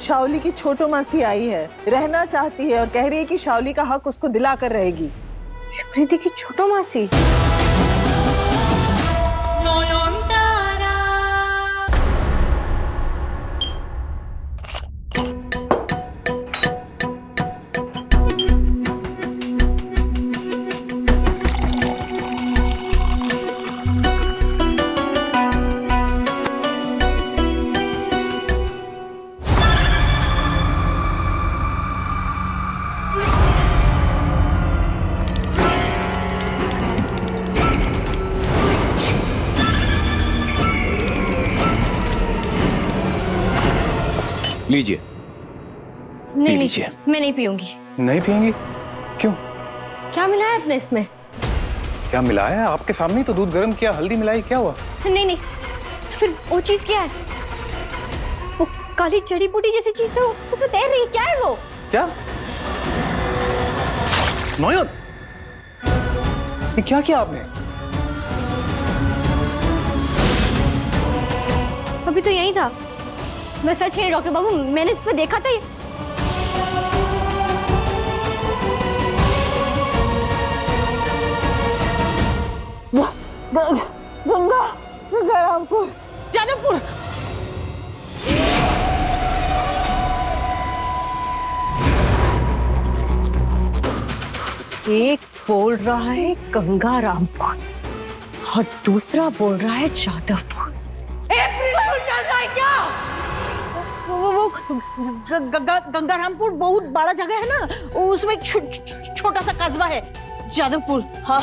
शाओली की छोटो मासी आई है, रहना चाहती है और कह रही है कि शाओली का हक उसको दिला कर रहेगी। समृद्धि की छोटो मासी? लीजिए। नहीं लीजिए। मैं नहीं पीऊंगी। नहीं पियेंगी? क्यों? क्या मिला है आपने इसमें? क्या मिलाया है? आपके सामने ही तो दूध गर्म किया, हल्दी मिलाई, क्या हुआ? नहीं नहीं, तो फिर वो चीज क्या है? वो काली जड़ी बूटी जैसी चीज जो उसमें तैर रही है, क्या है वो? क्या? नयन, ये क्या किया आपने? अभी तो यही था। मैं सच है डॉक्टर बाबू, मैंने इसमें देखा था। गंगा, गंगारामपुर, जादवपुर। एक बोल रहा है गंगारामपुर और दूसरा बोल रहा है जादवपुर। चल रहा है क्या? वो गंगारामपुर बहुत बड़ा जगह है ना, उसमें एक छोटा सा कस्बा है जादवपुर। हाँ,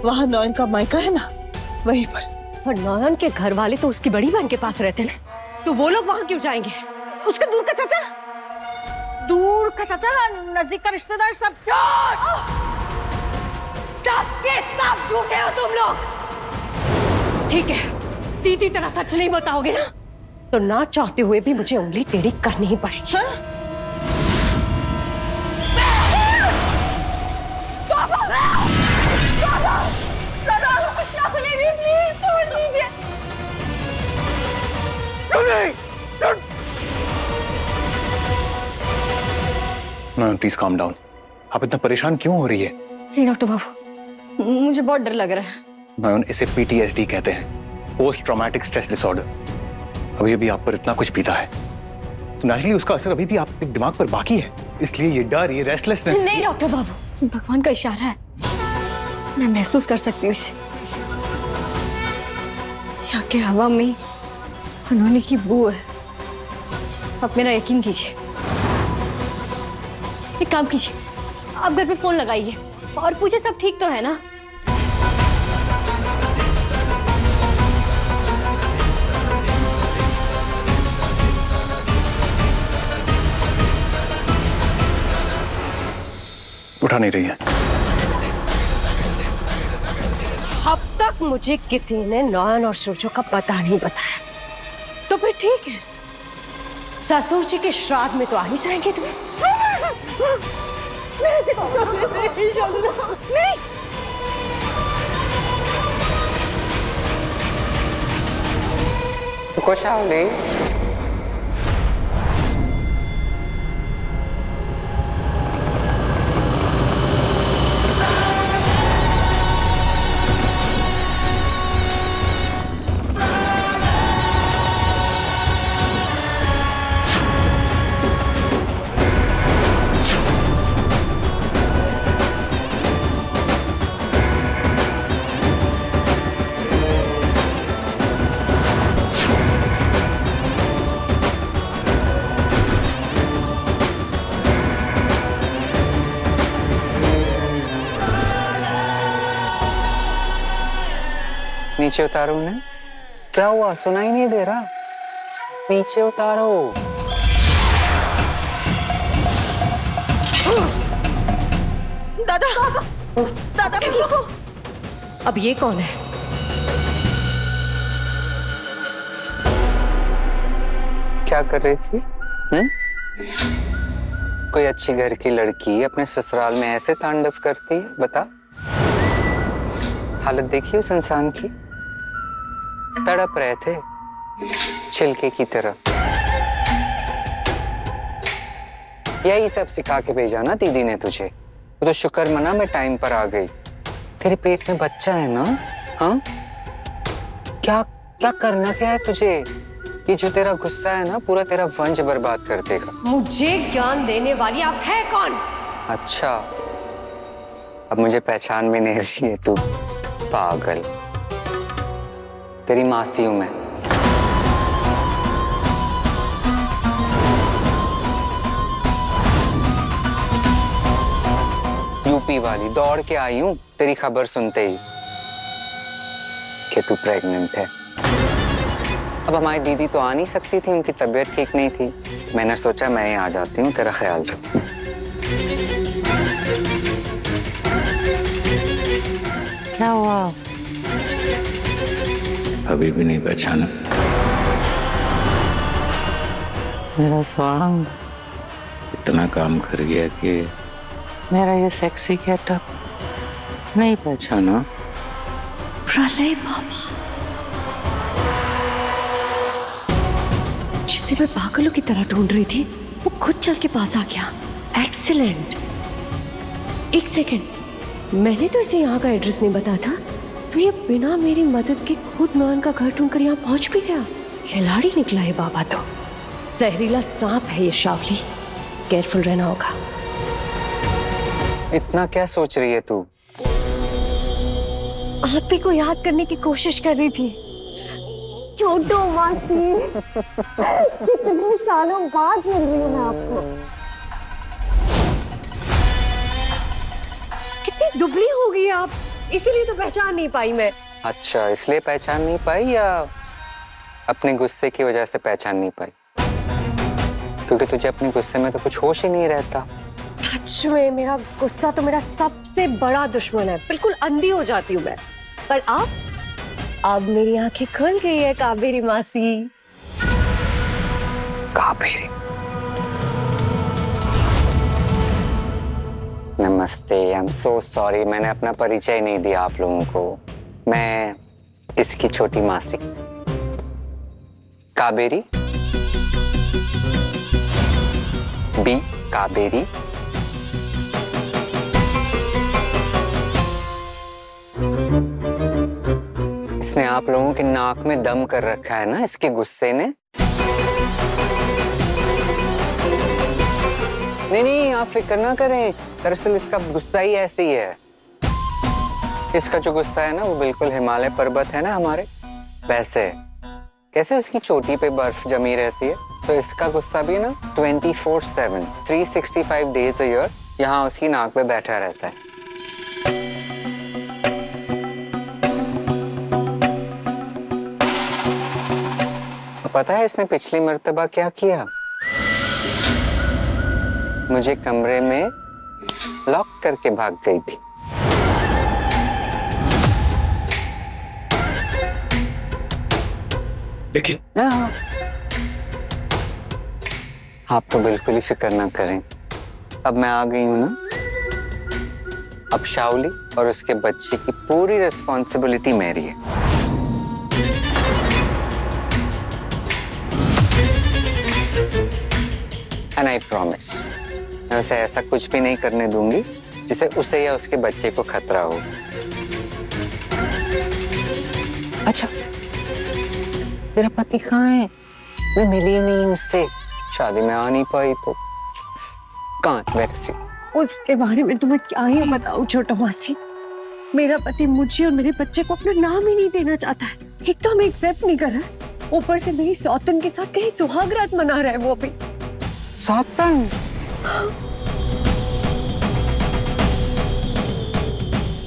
वहाँ नयन का मायका है ना, वहीं पर। पर नयन के घर वाले तो उसकी बड़ी बहन के पास रहते ना, तो वो लोग वहाँ क्यों जाएंगे? उसका दूर का चाचा, नजदीक का रिश्तेदार सब। सब झूठे हो तुम लोग। ठीक है, सीधी तरह सच नहीं बताओगे ना, तो ना चाहते हुए भी मुझे उंगली टेढ़ी करनी ही पड़ेगी। हाँ? Please calm down. आप इतना परेशान क्यों हो रही है? नहीं डॉक्टर बाबू, मुझे बहुत डर लग रहा है। नयन, इसे PTSD कहते हैं, पोस्ट ट्रॉमेटिक स्ट्रेस डिसऑर्डर। अभी अभी आप पर इतना कुछ बीता है, तो नेचुरली उसका असर अभी भी आपके दिमाग पर बाकी है, इसलिए ये डर, ये रेस्टलेसनेस। नहीं डॉक्टर बाबू, भगवान का इशारा है, मैं महसूस कर सकती हूँ इसे। यहाँ के हवा में अनहोनी की बू है। आप मेरा यकीन कीजिए। एक काम कीजिए, आप घर पे फोन लगाइए और पूछे सब ठीक तो है ना। उठा नहीं रही है। अब तक मुझे किसी ने नयन और सूरजो का पता नहीं बताया, तो फिर ठीक है, ससुर जी के श्राद्ध में तो आ ही जाएंगे तुम्हें। नहीं। तो कुछ आओ नहीं। नीचे उतारो उन्हें। क्या हुआ, सुनाई नहीं दे रहा? नीचे उतारो। दादा, दादा ठीक हो? अब ये कौन है? क्या कर रही थी? कोई अच्छी घर की लड़की अपने ससुराल में ऐसे तांडव करती है? बता। हालत देखी उस इंसान की, तड़प रहे थे, छिलके की तरह। यही सब सिखा के भेजा ना दीदी ने तुझे। तो शुक्र मना मैं टाइम पर आ गई। तेरे पेट में बच्चा है ना? हाँ, क्या क्या करना क्या है तुझे? ये जो तेरा गुस्सा है ना, पूरा तेरा वंश बर्बाद कर देगा। मुझे ज्ञान देने वाली आप है कौन? अच्छा, अब मुझे पहचान भी नहीं रही है तू। पागल, तेरी मासी हूं मैं। यूपी वाली दौड़ के आई हूं तेरी खबर सुनते ही कि तू प्रेग्नेंट है। अब हमारी दीदी तो आ नहीं सकती थी, उनकी तबीयत ठीक नहीं थी। मैंने सोचा मैं ही आ जाती हूँ, तेरा ख्याल रखूं। क्या हुआ? अभी भी नहीं पहचाना? मेरा स्वांग, इतना काम कर गया कि मेरा ये सेक्सी गेटअप नहीं पहचाना? प्रलय बाबा, जिसे मैं पागलों की तरह ढूंढ रही थी, वो खुद चल के पास आ गया। एक्सीलेंट। एक सेकंड, मैंने तो इसे यहाँ का एड्रेस नहीं बताया था, तो ये बिना मेरी मदद के खुद नान का घर ढूंढकर यहाँ पहुंच भी गया। खिलाड़ी निकला है बाबा तो। जहरीला सांप है ये शावली, केयरफुल रहना होगा। इतना क्या सोच रही है तू? आप ही को याद करने की कोशिश कर रही थी। छोटो मासी, कितने सालों बाद मिल रही हूँ मैं आपको। कितनी दुबली हो गई आप, इसीलिए तो पहचान नहीं पाई मैं। अच्छा, इसलिए पहचान नहीं पाई या अपने गुस्से की वजह से पहचान नहीं पाई? क्योंकि तुझे अपने गुस्से में तो कुछ होश ही नहीं रहता। सच में मेरा गुस्सा तो मेरा सबसे बड़ा दुश्मन है, बिल्कुल अंधी हो जाती हूँ मैं। पर अब मेरी आंखें खुल गई है काबेरी मासी। काबेरी, नमस्ते। आई एम सो सॉरी, मैंने अपना परिचय नहीं दिया आप लोगों को। मैं इसकी छोटी मासी काबेरी, बी काबेरी। इसने आप लोगों के नाक में दम कर रखा है ना इसके गुस्से ने। नहीं, आप फिक्र ना करें, दरअसल इसका गुस्सा ही ऐसे ही है। इसका जो गुस्सा है ना, वो बिल्कुल हिमालय पर्वत है ना हमारे, वैसे कैसे उसकी चोटी पे बर्फ जमी रहती है, तो इसका गुस्सा भी ना 24/7 365 डेज अ ईयर यहाँ उसकी नाक पे बैठा रहता है। पता है इसने पिछली मर्तबा क्या किया? मुझे कमरे में लॉक करके भाग गई थी। देखिए, आप तो बिल्कुल ही फिक्र ना करें, अब मैं आ गई हूं ना। अब शावली और उसके बच्चे की पूरी रिस्पॉन्सिबिलिटी मेरी है। एंड आई प्रॉमिस, मैं उसे ऐसा कुछ भी नहीं करने दूंगी जिसे उसे या उसके बच्चे को खतरा हो। अच्छा, तेरा पति कहाँ है? मैं मिली नहीं उससे, शादी में आ नहीं पाई तो कहाँ है वैसे? उसके बारे में तुम्हें क्या ही बताऊं छोटा मासी। मेरा पति मुझे और मेरे बच्चे को अपना नाम ही नहीं देना चाहता है। एक तो हमें एक्सेप्ट नहीं कर रहा, ऊपर से मेरी सौतन के साथ कहीं सुहागरात मना रहा है वो अभी। सौतन?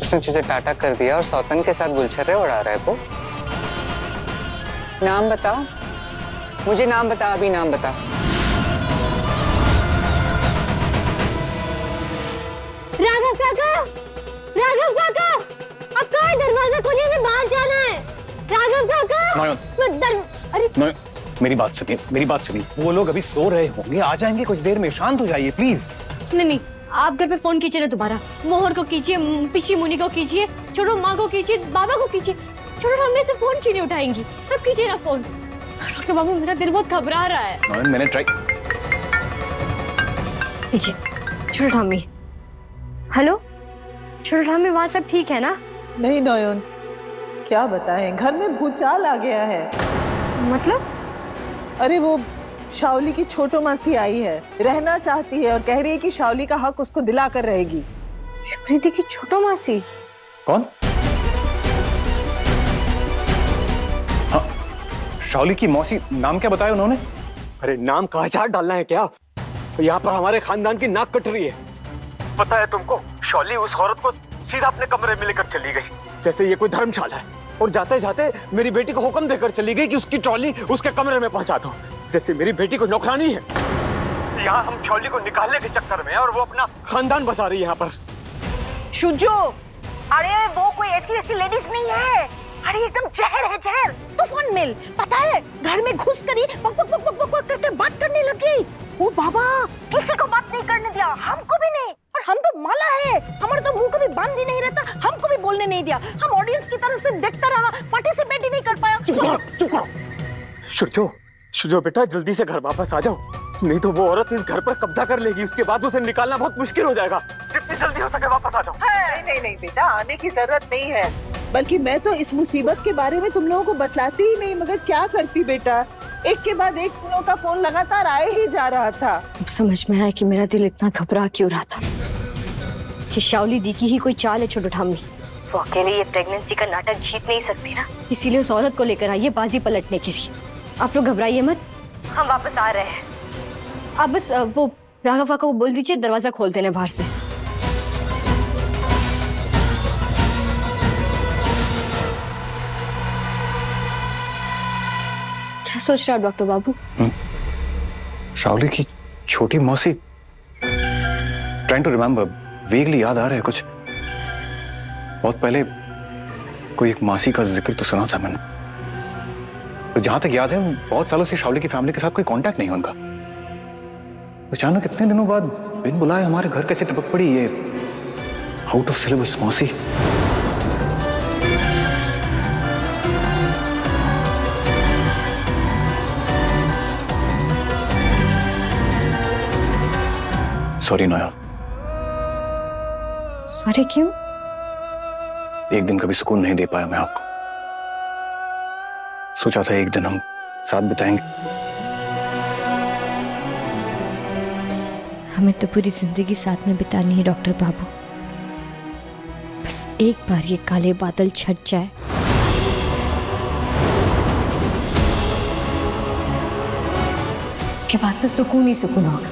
उसने तुझे टाटा कर दिया और सौतन के साथ गुलछर्रे उड़ा रहा है वो? नाम बताओ मुझे, नाम बता, अभी नाम बता। राघव काका, राघव काका, अब कहाँ दरवाजा खोलिए, हमें बाहर जाना है। राघव काका, अरे मेरी बात सुनिए, मेरी बात सुनिए। वो लोग अभी सो रहे होंगे, आ जाएंगे कुछ देर में, शांत हो जाइए प्लीज। नहीं, आप घर पे फोन कीजिए ना दोबारा। मोहर को कीजिए, पिछी मुनि को कीजिए, छोड़ो माँ को कीजिए, बाबा को कीजिए। छोड़ो, हम में से फोन क्यों नहीं उठाएंगी? तब कीजिए ना फोन। डॉक्टर बाबू मेरा दिल बहुत घबरा रहा है। नॉयन, मैंने ट्राई। लीजिए छोटा ठामी। हेलो छोटा ठामी, वहाँ सब ठीक है ना? नहीं नयन, क्या बताएं, घर में भूचाल आ गया है। मतलब? अरे वो शाओली की छोटो मासी आई है, रहना चाहती है और कह रही है कि शाओली का हक उसको दिला कर रहेगी। सुकृति की छोटो मासी? कौन? हाँ, शाओली की मौसी। नाम क्या बताया उन्होंने? अरे नाम कहाँ चाट डालना है क्या? तो यहाँ पर हमारे खानदान की नाक कट रही है। पता है तुमको, शॉली उस औरत को सीधा अपने कमरे में लेकर चली गई, जैसे ये कोई धर्मशाला है, और जाते जाते मेरी बेटी को हुक्म देकर चली गई कि उसकी ट्रॉली उसके कमरे में पहुंचा दो, जैसे मेरी बेटी को नौकरानी है। यहाँ हम शॉली को निकालने के चक्कर में और वो अपना खानदान बसा रही है यहाँ पर। शुजो, अरे वो कोई ऐसी लेडीज नहीं है, अरे एकदम जहर है, जहर। तूफान मिल, पता है, घर में घुस कर ही पक पक पक पक पक करके बात करने लगी। ओ बाबा, किसी को बात नहीं करने दिया, हमको भी नहीं। और हम तो माला है, हमारा तो मुंह कभी बंद ही नहीं रहता, हमको भी बोलने नहीं दिया। हम ऑडियंस की तरफ से देखता रहा, पार्टिसिपेट ही नहीं कर पाया। चुप करो। शुजो, शुजो बेटा, जल्दी से घर वापस आ जाओ, नहीं तो वो औरत इस घर पर कब्जा कर लेगी, उसके बाद उसे निकालना बहुत मुश्किल हो जाएगा। जितनी जल्दी हो सके वापस आ जाओ। नहीं बेटा, आने की जरूरत नहीं है, बल्कि मैं तो इस मुसीबत के बारे में तुम लोगों को बतलाती ही नहीं, मगर क्या करती बेटा, एक के बाद एक तुम लोगों का फोन लगातार आए ही जा रहा था। अब समझ में आया कि मेरा दिल इतना घबरा क्यों रहा था, कि शाओली दी की ही कोई चाल है छोटो ठामी। वो अकेले ये प्रेगनेंसी का नाटक जीत नहीं सकती ना, इसीलिए उस औरत को लेकर आई है बाजी पलटने के लिए। आप लोग घबराइए मत, हम वापस आ रहे हैं। आप बस वो राघवा को बोल दीजिए दरवाजा खोल देने बाहर से। क्या सोच रहा है डॉक्टर बाबू? शाओली की छोटी मौसी। ट्राइंग टू रिमेम्बर, वेगली याद आ रहा है कुछ। बहुत पहले कोई एक मासी का जिक्र तो सुना था मैंने, तो जहां तक याद है बहुत सालों से शाओली की फैमिली के साथ कोई कांटेक्ट नहीं है उनका। अचानक इतने दिनों बाद बिन बुलाए हमारे घर कैसे टपक पड़ी ये आउट ऑफ सिलेबस मौसी। सॉरी नया। सॉरी क्यों? एक दिन कभी सुकून नहीं दे पाया मैं आपको। सोचा था एक दिन हम साथ बिताएंगे। हमें तो पूरी जिंदगी साथ में बितानी है डॉक्टर बाबू, बस एक बार ये काले बादल छट जाए। उसके बाद तो सुकून ही सुकून होगा।